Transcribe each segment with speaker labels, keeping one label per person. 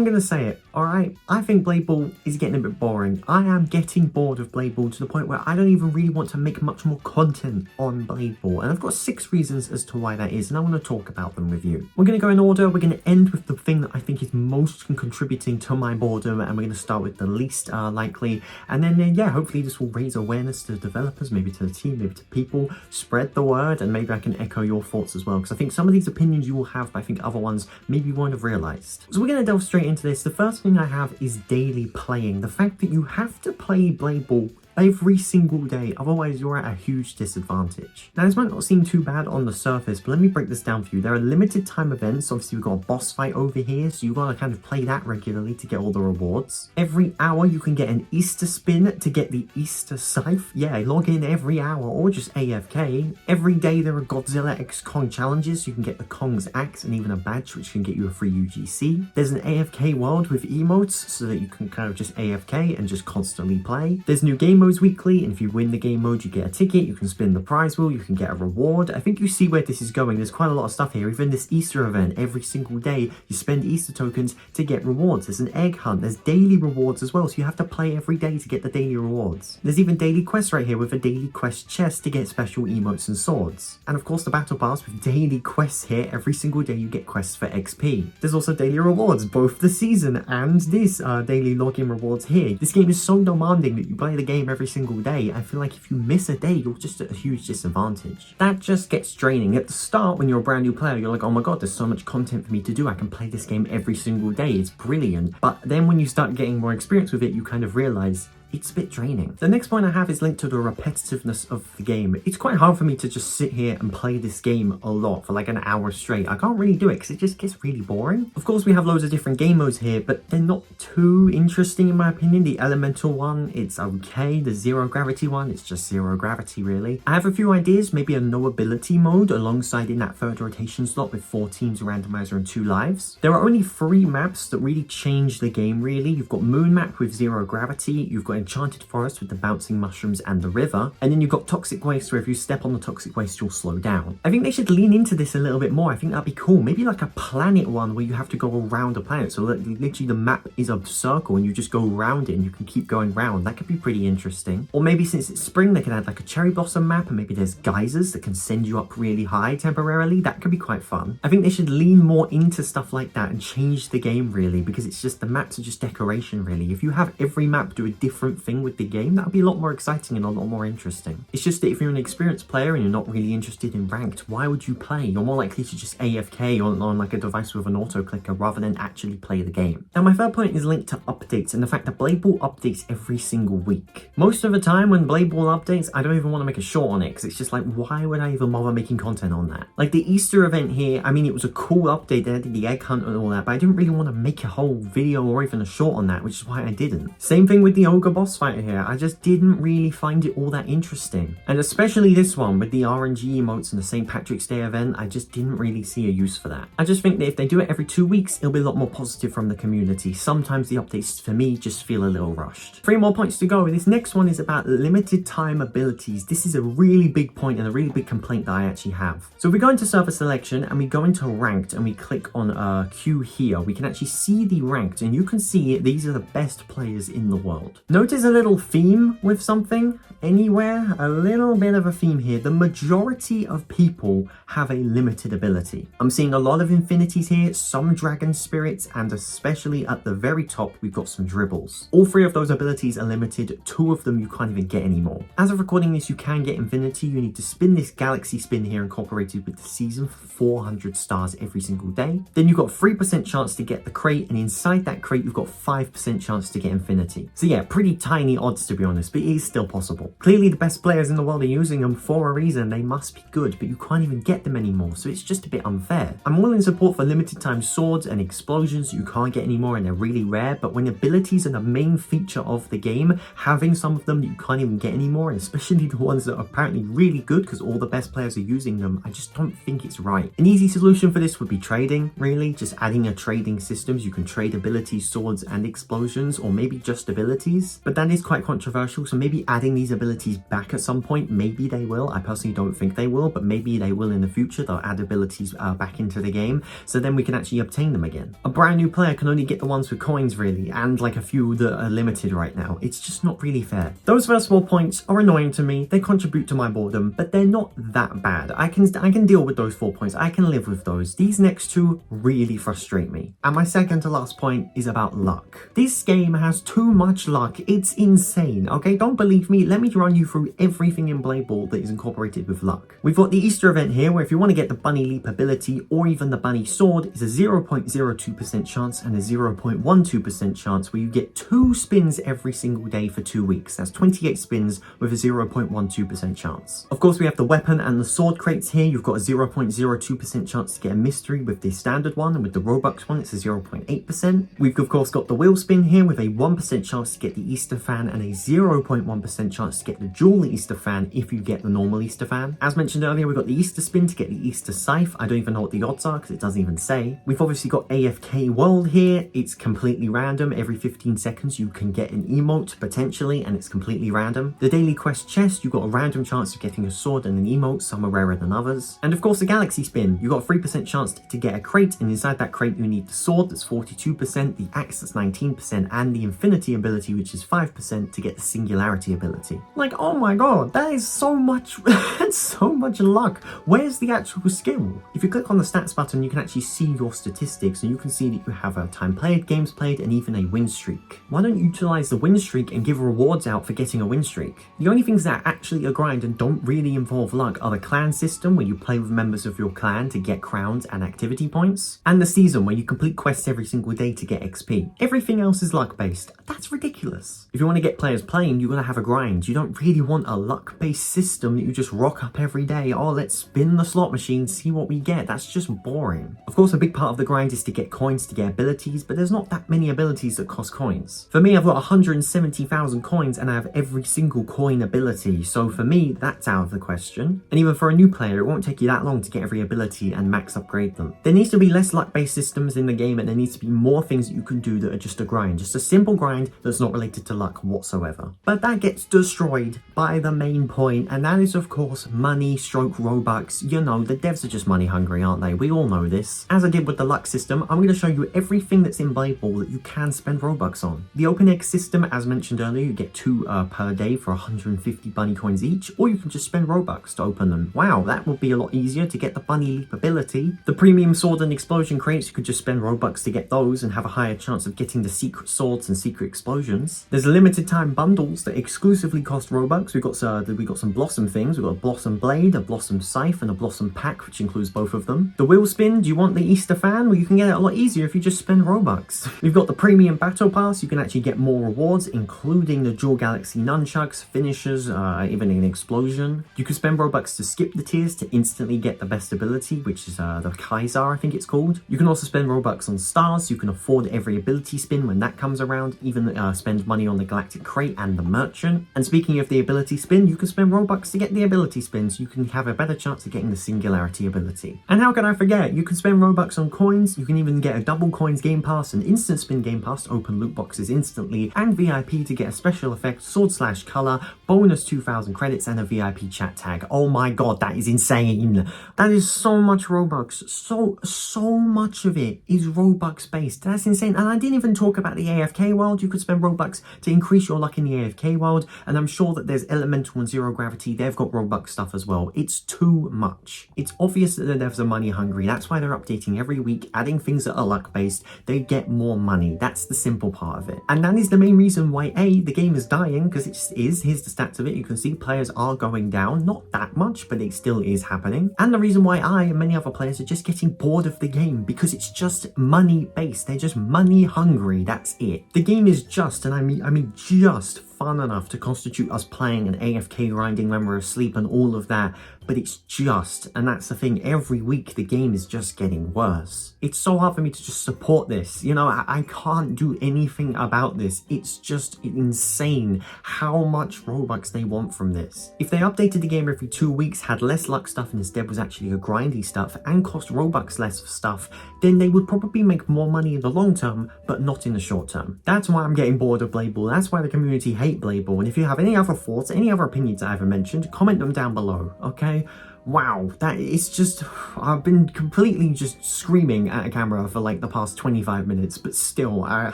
Speaker 1: gonna say it, alright? I think Blade Ball is getting a bit boring. I am getting bored of Blade Ball to the point where I don't even really want to make much more content on Blade Ball. And I've got 6 reasons as to why that is, and I want to talk about them with you. We're gonna go in order. We're gonna end with the thing that I think is most contributing to my boredom, and we're gonna start with the least likely. And then, yeah, hopefully this will raise awareness to the developers, maybe to the team, maybe to people, spread the word, and maybe I can echo your thoughts as well, because I think some of these opinions you will have, but I think other ones maybe you won't have realized. So we're going to delve straight into this. The first thing I have is daily playing. The fact that you have to play Blade Ball every single day, otherwise you're at a huge disadvantage. Now this might not seem too bad on the surface, but let me break this down for you. There are limited time events. Obviously we've got a boss fight over here, so you've got to kind of play that regularly to get all the rewards. Every hour you can get an Easter spin to get the Easter scythe. Yeah, log in every hour or just AFK. Every day there are Godzilla x Kong challenges. You can get the Kong's axe and even a badge which can get you a free UGC. There's an AFK world with emotes so that you can kind of just AFK and just constantly play. There's new game modes weekly, and if you win the game mode you get a ticket, you can spin the prize wheel, you can get a reward. I think you see where this is going. There's quite a lot of stuff here. Even this Easter event, every single day you spend Easter tokens to get rewards. There's an egg hunt, there's daily rewards as well, so you have to play every day to get the daily rewards. There's even daily quests right here with a daily quest chest to get special emotes and swords. And of course the battle pass with daily quests here. Every single day you get quests for XP. There's also daily rewards, both the season and this daily login rewards here. This game is so demanding that you play the game every single day. I feel like if you miss a day, you're just at a huge disadvantage. That just gets draining. At the start, when you're a brand new player, you're like, oh my god, there's so much content for me to do. I can play this game every single day. It's brilliant. But then when you start getting more experience with it, you kind of realize it's a bit draining. The next point I have is linked to the repetitiveness of the game. It's quite hard for me to just sit here and play this game a lot for like an hour straight. I can't really do it because it just gets really boring. Of course, we have loads of different game modes here, but they're not too interesting in my opinion. The elemental one, it's okay. The zero gravity one, it's just zero gravity really. I have a few ideas, maybe a no ability mode alongside in that third rotation slot with 4 teams, a randomizer and 2 lives. There are only 3 maps that really change the game really. You've got Moon Map with zero gravity, you've got Enchanted Forest with the bouncing mushrooms and the river, and then you've got Toxic Waste where if you step on the toxic waste you'll slow down. I think they should lean into this a little bit more. I think that'd be cool. Maybe like a planet one where you have to go around a planet, so literally the map is a circle and you just go around it and you can keep going round. That could be pretty interesting. Or maybe since it's spring they can add like a cherry blossom map, and maybe there's geysers that can send you up really high temporarily. That could be quite fun. I think they should lean more into stuff like that and change the game really, because it's just the maps are just decoration really. If you have every map do a different thing with the game, that would be a lot more exciting and a lot more interesting. It's just that if you're an experienced player and you're not really interested in ranked, why would you play? You're more likely to just AFK on like a device with an auto clicker rather than actually play the game. Now my third point is linked to updates and the fact that Blade Ball updates every single week. Most of the time when Blade Ball updates, I don't even want to make a short on it because it's just like, why would I even bother making content on that? Like the Easter event here, I mean it was a cool update. They did the egg hunt and all that, but I didn't really want to make a whole video or even a short on that, which is why I didn't. Same thing with the ogre boss fight here. I just didn't really find it all that interesting. And especially this one with the RNG emotes and the St. Patrick's Day event, I just didn't really see a use for that. I just think that if they do it every 2 weeks, it'll be a lot more positive from the community. Sometimes the updates for me just feel a little rushed. 3 more points to go. This next one is about limited time abilities. This is a really big point and a really big complaint that I actually have. So if we go into server selection and we go into ranked and we click on queue here, we can actually see the ranked and you can see these are the best players in the world. Notice a little theme with something anywhere, a little bit of a theme here. The majority of people have a limited ability. I'm seeing a lot of infinities here, some dragon spirits, and especially at the very top we've got some dribbles. All 3 of those abilities are limited. 2 of them you can't even get anymore. As of recording this, you can get infinity. You need to spin this galaxy spin here incorporated with the season for 400 stars every single day. Then you've got 3% chance to get the crate, and inside that crate you've got 5% chance to get infinity. So yeah, pretty tiny odds to be honest, but it is still possible. Clearly the best players in the world are using them for a reason. They must be good, but you can't even get them anymore, so it's just a bit unfair. I'm all in support for limited time swords and explosions you can't get anymore and they're really rare, but when abilities are the main feature of the game, having some of them that you can't even get anymore, and especially the ones that are apparently really good because all the best players are using them, I just don't think it's right. An easy solution for this would be trading, really, just adding a trading system so you can trade abilities, swords and explosions, or maybe just abilities. but that is quite controversial, so maybe adding these abilities back at some point, maybe they will. I personally don't think they will, but maybe they will in the future. They'll add abilities back into the game, so then we can actually obtain them again. A brand new player can only get the ones with coins really, and like a few that are limited right now. It's just not really fair. Those first 4 points are annoying to me. They contribute to my boredom, but they're not that bad. I can deal with those 4 points. I can live with those. These next two really frustrate me. And my second to last point is about luck. This game has too much luck. It's insane. Okay, don't believe me? Let me run you through everything in Blade Ball that is incorporated with luck. We've got the Easter event here, where if you want to get the bunny leap ability or even the bunny sword, is a 0.02% chance and a 0.12% chance where you get 2 spins every single day for 2 weeks. That's 28 spins with a 0.12% chance. Of course, we have the weapon and the sword crates here. You've got a 0.02% chance to get a mystery with the standard one, and with the Robux one, it's a 0.8%. We've of course got the wheel spin here with a 1% chance to get the Easter fan and a 0.1% chance to get the dual Easter fan if you get the normal Easter fan. As mentioned earlier, we've got the Easter spin to get the Easter scythe. I don't even know what the odds are because it doesn't even say. We've obviously got AFK world here. It's completely random. Every 15 seconds you can get an emote potentially, and it's completely random. The daily quest chest, you've got a random chance of getting a sword and an emote. Some are rarer than others. And of course the galaxy spin, you've got a 3% chance to get a crate, and inside that crate you need the sword, that's 42%, the axe, that's 19%, and the infinity ability, which is 5%, to get the singularity ability. Like, oh my god, that is so much that's so much luck. Where's the actual skill? If you click on the stats button, you can actually see your statistics, and you can see that you have a time played, games played, and even a win streak. Why don't you utilize the win streak and give rewards out for getting a win streak? The only things that actually are grind and don't really involve luck are the clan system, where you play with members of your clan to get crowns and activity points, and the season, where you complete quests every single day to get XP. Everything else is luck based. That's ridiculous. If you want to get players playing, you're going to have a grind. You don't really want a luck based system that you just rock up every day. Oh, let's spin the slot machine, see what we get. That's just boring. Of course, a big part of the grind is to get coins to get abilities, but there's not that many abilities that cost coins. For me, I've got 170,000 coins and I have every single coin ability, so for me, that's out of the question. And even for a new player, it won't take you that long to get every ability and max upgrade them. There needs to be less luck-based systems in the game, and there needs to be more things that you can do that are just a grind. Just a simple grind that's not related to luck whatsoever. But that gets destroyed by the main point, and that is, of course, money stroke Robux. You know, the devs are just money hungry, aren't they? We all know this. As I did with the luck system, I'm going to show you everything that's in Blade Ball that you can spend Robux on. The open egg system, as mentioned earlier, you get 2 per day for 150 bunny coins each, or you can just spend Robux to open them. Wow, that would be a lot easier to get the bunny leap ability. The premium sword and explosion crates, you could just spend Robux to get those and have a higher chance of getting the secret swords and secret explosions. There's limited time bundles that exclusively cost Robux. We've got some blossom things. We've got a blossom blade, a blossom scythe, and a blossom pack, which includes both of them. The wheel spin, do you want the Easter fan? Well, you can get it a lot easier if you just spend Robux. We've got the premium battle pass. You can actually get more rewards, including the dual galaxy nunchucks, finishers, even an explosion. You can spend Robux to skip the tiers to instantly get the best ability, which is the Kaiser, I think it's called. You can also spend Robux on stars. You can afford every ability spin when that comes around, even spend money on the galactic crate and the merchant. And speaking of the ability spin, you can spend Robux to get the ability spin, so you can have a better chance of getting the singularity ability. And how can I forget, you can spend Robux on coins. You can even get a double coins game pass, an instant spin game pass to open loot boxes instantly, and VIP to get a special effect sword slash color, bonus 2,000 credits, and a VIP chat tag. Oh my god, that is insane. That is so much Robux. So much of it is Robux based. That's insane. And I didn't even talk about the AFK world. You could spend Robux to increase your luck in the AFK world, and I'm sure that there's elemental and zero gravity. They've got Robux stuff as well. It's too much. It's obvious that the devs are money hungry. That's why they're updating every week, adding things that are luck based. They get more money. That's the simple part of it. And that is the main reason why the game is dying, because it just is. Here's the stats of it. You can see players are going down. Not that much, but it still is happening. And the reason why I and many other players are just getting bored of the game, because it's just money based. They're just money hungry. That's it. The game is just, and I mean just fun enough to constitute us playing and AFK grinding when we're asleep and all of that, but it's just, and that's the thing, every week the game is just getting worse. It's so hard for me to just support this, you know, I can't do anything about this. It's just insane how much Robux they want from this. If they updated the game every 2 weeks, had less luck stuff and instead was actually a grindy stuff and cost Robux less for stuff, then they would probably make more money in the long term, but not in the short term. That's why I'm getting bored of Blade Ball. That's why the community hate Blade Ball. And if you have any other thoughts, any other opinions I haven't mentioned, comment them down below, okay? Wow, that is just, I've been completely just screaming at a camera for like the past 25 minutes, but still, I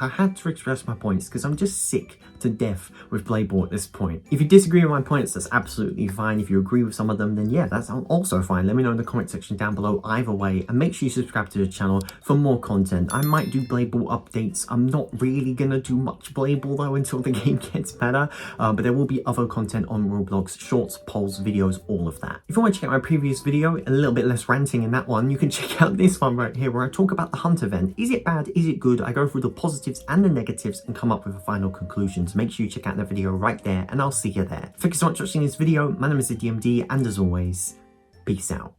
Speaker 1: had to express my points because I'm just sick to death with Blade Ball at this point. If you disagree with my points, that's absolutely fine. If you agree with some of them, then yeah, that's also fine. Let me know in the comment section down below either way, and make sure you subscribe to the channel for more content. I might do Blade Ball updates. I'm not really gonna do much Blade Ball though until the game gets better, but there will be other content on Roblox, shorts, polls, videos, all of that. If you want to check out my previous video, a little bit less ranting in that one, you can check out this one right here where I talk about the Hunt event. Is it bad? Is it good? I go through the positives and the negatives and come up with a final conclusion. So make sure you check out the video right there, and I'll see you there. Thank you so much for watching this video. My name is DMD, and as always, peace out.